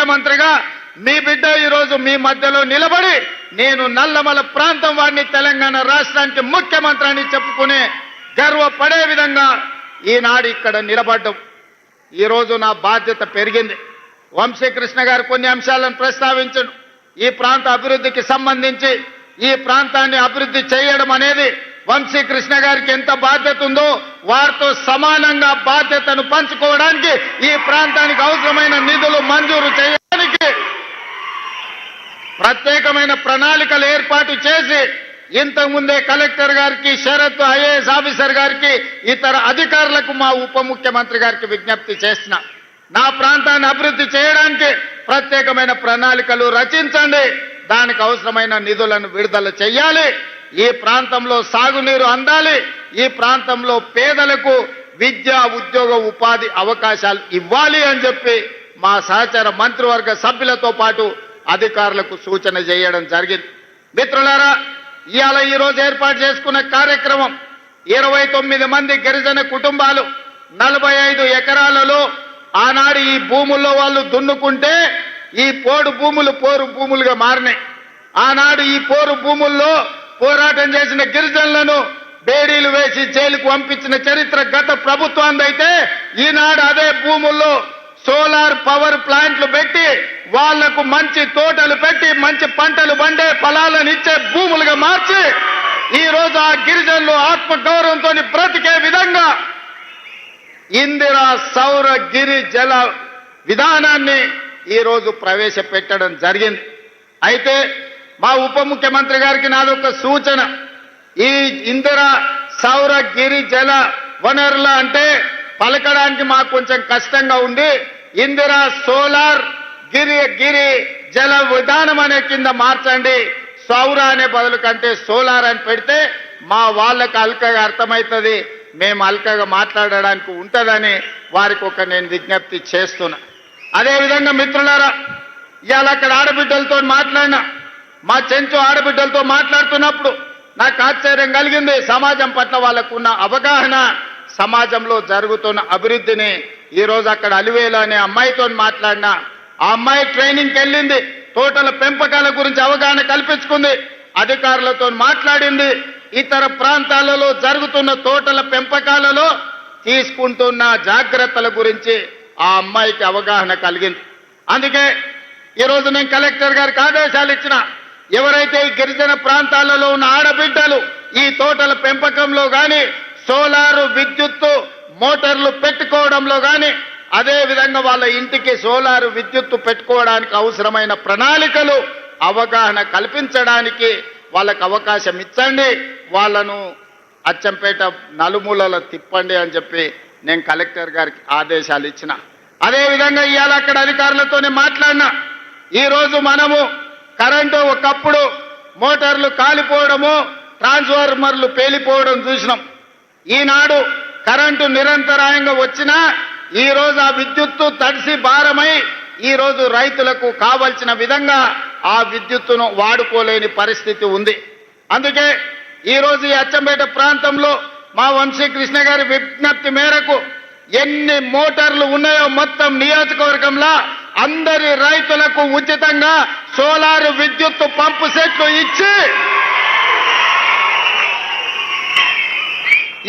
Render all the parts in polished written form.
ముఖ్యమంత్రిగా మీ బిడ్డ ఈరోజు మీ మధ్యలో నిలబడి నేను నల్లమల ప్రాంతం వాడిని తెలంగాణ రాష్ట్రానికి ముఖ్యమంత్రి అని చెప్పుకునే గర్వపడే విధంగా ఈనాడు ఇక్కడ నిలబడ్డం. ఈరోజు నా బాధ్యత పెరిగింది. వంశీకృష్ణ గారు కొన్ని అంశాలను ప్రస్తావించను. ఈ ప్రాంత అభివృద్ధికి సంబంధించి ఈ ప్రాంతాన్ని అభివృద్ధి చేయడం అనేది వంశీకృష్ణ గారికి ఎంత బాధ్యత ఉందో వారితో సమానంగా బాధ్యతను పంచుకోవడానికి ఈ ప్రాంతానికి అవసరమైన నిధులు మంజూరు చేయడానికి ప్రత్యేకమైన ప్రణాళికలు ఏర్పాటు చేసి ఇంతకుముందే కలెక్టర్ గారికి, షరత్ ఐఏఎస్ ఆఫీసర్ గారికి, ఇతర అధికారులకు మా ఉప ముఖ్యమంత్రి గారికి విజ్ఞప్తి చేసిన నా ప్రాంతాన్ని అభివృద్ధి చేయడానికి ప్రత్యేకమైన ప్రణాళికలు రచించండి, దానికి అవసరమైన నిధులను విడుదల చేయాలి, ఈ ప్రాంతంలో సాగునీరు అందాలి, ఈ ప్రాంతంలో పేదలకు విద్య, ఉద్యోగ, ఉపాధి అవకాశాలు ఇవ్వాలి అని చెప్పి మా సహచర మంత్రివర్గ సభ్యులతో పాటు అధికారులకు సూచన చేయడం జరిగింది. మిత్రులారా, ఇవాళ ఈరోజు ఏర్పాటు చేసుకున్న కార్యక్రమం 29 మంది గిరిజన కుటుంబాలు 45 ఎకరాలలో ఆనాడు ఈ భూముల్లో వాళ్ళు దున్నుకుంటే ఈ పోడు భూములు పోరు భూములుగా మారినాయి. ఆనాడు ఈ పోరు భూముల్లో పోరాటం చేసిన గిరిజనులను బేడీలు వేసి జైలుకు పంపించిన చరిత్ర గత ప్రభుత్వానిదైతే ఈనాడు అదే భూముల్లో సోలార్ పవర్ ప్లాంట్లు పెట్టి వాళ్లకు మంచి తోటలు పెట్టి మంచి పంటలు పండే ఫలాలను ఇచ్చే భూములుగా మార్చి ఈ రోజు ఆ గిరిజనులు ఆత్మగౌరవంతో బ్రతికే విధంగా ఇందిరా సౌర గిరి జల విధానాన్ని ఈ రోజు ప్రవేశపెట్టడం జరిగింది. అయితే మా ఉప ముఖ్యమంత్రి గారికి నాదొక సూచన, ఈ ఇందిరా సౌర గిరి జల వనరుల అంటే పలకడానికి మాకు కొంచెం కష్టంగా ఉంది. ఇందిరా సోలార్ గిరి జల విధానం అనే కింద మార్చండి, సౌర అనే బదులు కంటే సోలార్ అని పెడితే మా వాళ్ళకి అల్కగా అర్థమవుతుంది, మేము అల్కగా మాట్లాడడానికి ఉంటుందని వారికి నేను విజ్ఞప్తి చేస్తున్నా. అదేవిధంగా మిత్రులారా, ఇవాళ అక్కడ ఆడబిడ్డలతో మాట్లాడినా, మా చెంచు ఆడబిడ్డలతో మాట్లాడుతున్నప్పుడు నాకు ఆశ్చర్యం కలిగింది. సమాజం పట్ల వాళ్ళకున్న అవగాహన, సమాజంలో జరుగుతున్న అభివృద్ధిని ఈరోజు అక్కడ అలివేలు అనే అమ్మాయితో మాట్లాడినా, ఆ అమ్మాయి ట్రైనింగ్కి వెళ్ళింది, తోటల పెంపకాల గురించి అవగాహన కల్పించుకుంది, అధికారులతో మాట్లాడింది, ఇతర ప్రాంతాలలో జరుగుతున్న తోటల పెంపకాలలో తీసుకుంటున్న జాగ్రత్తల గురించి ఆ అమ్మాయికి అవగాహన కలిగింది. అందుకే ఈరోజు నేను కలెక్టర్ గారికి ఆదేశాలు ఇచ్చిన, ఎవరైతే ఈ గిరిజన ప్రాంతాలలో ఉన్న ఆడబిడ్డలు ఈ తోటల పెంపకంలో కానీ సోలారు విద్యుత్తు మోటార్లు పెట్టుకోవడంలో కానీ అదేవిధంగా వాళ్ళ ఇంటికి సోలారు విద్యుత్తు పెట్టుకోవడానికి అవసరమైన ప్రణాళికలు అవగాహన కల్పించడానికి వాళ్ళకు అవకాశం ఇచ్చండి, వాళ్ళను అచ్చంపేట నలుమూలల తిప్పండి అని చెప్పి నేను కలెక్టర్ గారికి ఆదేశాలు ఇచ్చిన. అదేవిధంగా ఇవాళ అక్కడ అధికారులతోనే మాట్లాడినా, ఈరోజు మనము కరెంటు ఒకప్పుడు మోటార్లు కాలిపోవడము, ట్రాన్స్ఫార్మర్లు పేలిపోవడం చూసినాం. ఈనాడు కరెంటు నిరంతరాయంగా వచ్చినా ఈరోజు ఆ విద్యుత్తు తడిసి భారమై ఈరోజు రైతులకు కావలసిన విధంగా ఆ విద్యుత్తును వాడుకోలేని పరిస్థితి ఉంది. అందుకే ఈరోజు ఈ అచ్చంపేట ప్రాంతంలో మా వంశీకృష్ణ గారి విజ్ఞప్తి మేరకు ఎన్ని మోటార్లు ఉన్నాయో మొత్తం నియోజకవర్గంలో అందరి రైతులకు ఉచితంగా సోలార్ విద్యుత్తు పంపు సెట్లు ఇచ్చి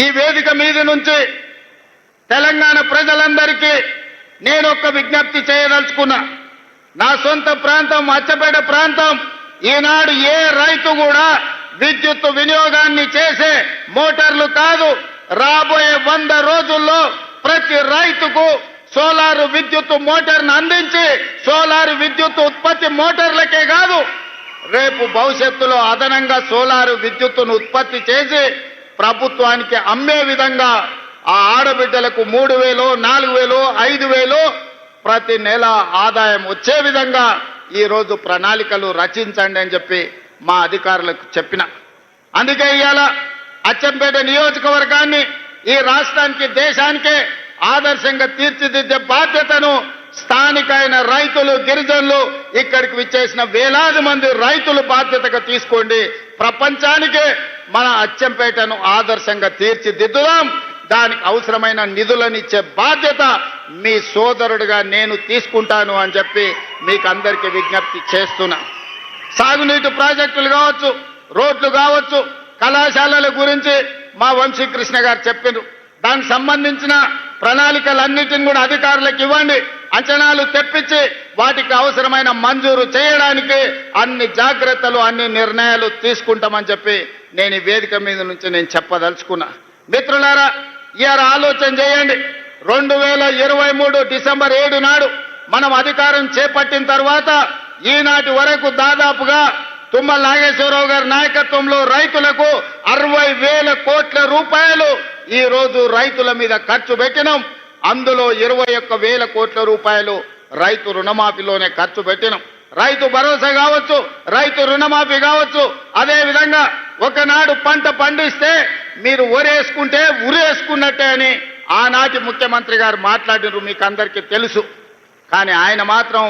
ఈ వేదిక మీద నుంచి తెలంగాణ ప్రజలందరికీ నేను ఒక విజ్ఞప్తి చేయదలుచుకున్నా. నా సొంత ప్రాంతం అచ్చంపేట ప్రాంతం, ఈనాడు ఏ రైతు కూడా విద్యుత్ వినియోగాన్ని చేసే మోటార్లు కాదు, రాబోయే 100 రోజుల్లో ప్రతి రైతుకు సోలారు విద్యుత్ మోటార్ను అందించి సోలారు విద్యుత్ ఉత్పత్తి మోటార్లకే కాదు, రేపు భవిష్యత్తులో అదనంగా సోలారు విద్యుత్తును ఉత్పత్తి చేసి ప్రభుత్వానికి అమ్మే విధంగా ఆ ఆడబిడ్డలకు 3,000, 4,000, 5,000 ప్రతి నెల ఆదాయం వచ్చే విధంగా ఈరోజు ప్రణాళికలు రచించండి అని చెప్పి మా అధికారులకు చెప్పిన. అందుకే ఇవాళ అచ్చంపేట నియోజకవర్గాన్ని ఈ రాష్ట్రానికి, దేశానికే ఆదర్శంగా తీర్చిదిద్దే బాధ్యతను స్థానికైన రైతులు, గిరిజనులు, ఇక్కడికి విచ్చేసిన వేలాది మంది రైతులు బాధ్యతగా తీసుకోండి. ప్రపంచానికే మన అచ్చంపేటను ఆదర్శంగా తీర్చిదిద్దుదాం. దానికి అవసరమైన నిధులనిచ్చే బాధ్యత మీ సోదరుడిగా నేను తీసుకుంటాను అని చెప్పి మీకు అందరికీ విజ్ఞప్తి చేస్తున్నా. సాగునీటి ప్రాజెక్టులు కావచ్చు, రోడ్లు కావచ్చు, కళాశాలల గురించి మా వంశీకృష్ణ గారు చెప్పారు. దానికి సంబంధించిన ప్రణాళికలన్నిటిని కూడా అధికారులకు ఇవ్వండి, అంచనాలు తెప్పించి వాటికి అవసరమైన మంజూరు చేయడానికి అన్ని జాగ్రత్తలు అన్ని నిర్ణయాలు తీసుకుంటామని చెప్పి నేను ఈ వేదిక మీద నుంచి నేను చెప్పదలుచుకున్నా. మిత్రులారా, ఇవాళ ఆలోచన చేయండి. 2023 డిసెంబర్ 7 నాడు మనం అధికారం చేపట్టిన తర్వాత ఈనాటి వరకు దాదాపుగా తుమ్మల నాగేశ్వరరావు గారి నాయకత్వంలో రైతులకు 60,000 కోట్ల రూపాయలు ఈ రోజు రైతుల మీద ఖర్చు పెట్టినాం. అందులో 21,000 కోట్ల రూపాయలు రైతు రుణమాఫీలోనే ఖర్చు పెట్టినాం. రైతు భరోసా కావచ్చు, రైతు రుణమాఫీ కావచ్చు. అదే విధంగా ఒకనాడు పంట పండిస్తే మీరు ఒరేసుకుంటే ఉరేసుకున్నట్టే అని ఆనాటి ముఖ్యమంత్రి గారు మాట్లాడినారు, మీకు అందరికీ తెలుసు. కానీ ఆయన మాత్రం